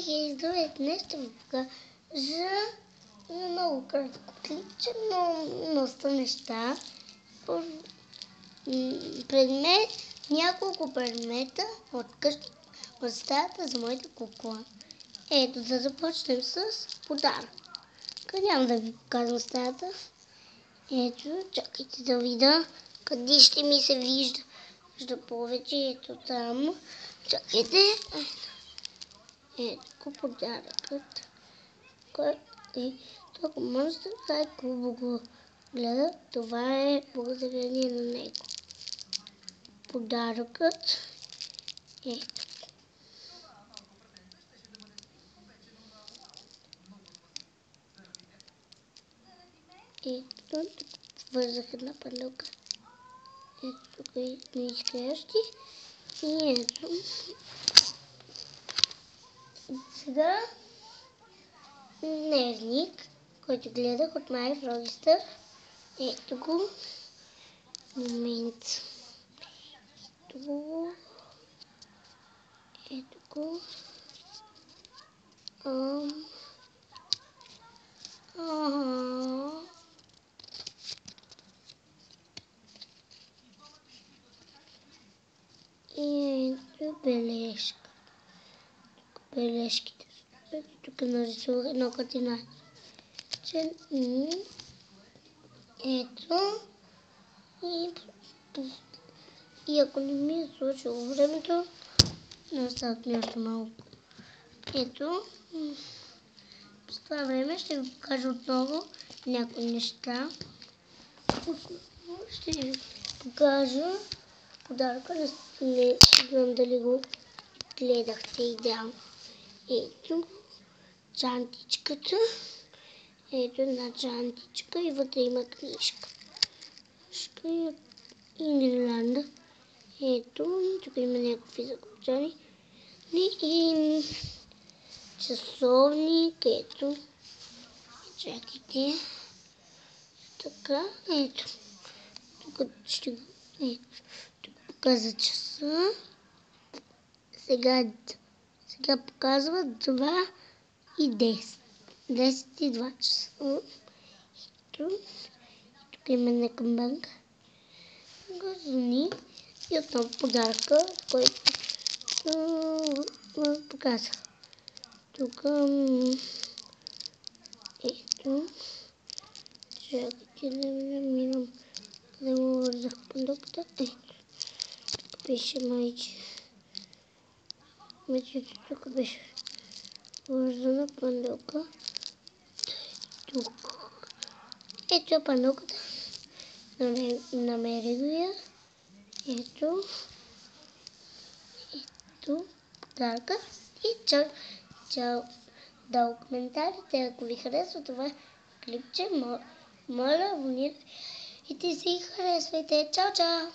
Здравейте, днес ще ви покажа за много кратко клипче, но доста неща. Пред мен няколко предмета от стаята за моята кукла. Ето, да започнем с подарък. Няма да ви показвам стаята. Ето, чакайте да видя къде ще ми се вижда повече. Ето там. Чакайте. Ето подаръкът. Тук може да знае какво го гледа. Това е благодарение на него. Подаръкът. Ето. Ето, вързах една панелка. Ето тук е неизкрящи. И ето. Сега дневник, който гледах от My Frogster. Ето го. Момент. Ето го. Ето го. И ето бележка. Тук бележките. Тук нарисувах една картина. Ето. И ако не ми е случило времето, не остават ми още малко. Ето. С това време ще ви покажа отново някои неща. Ще ви покажа подаръка. Не знам дали го гледахте идеално. Ето чантичката. Ето една чантичка и вътре има книжка. И гирлянда. Ето, тук има някакви заключани. И часовник. Ето. Чакайте. Така, ето. Тук ще го... Тук показва часа. Сега показва 2 и 10. 10 и 2 часа. Ето. Тук има някаква банка. Газони. И отново подаръка, който показва. Тук ето. Чакайте да намирам къде му вързах пандуката. Ето. Тук беше майче. Мечето тук беше вързана пандука. Тук. Ето е пандуката. Намери го я. Ето. Ето. Подаръка. И чао. Дал коментарите, ако ви харесва това клипче, моля, абонирайте и си харесвайте. Чао, чао!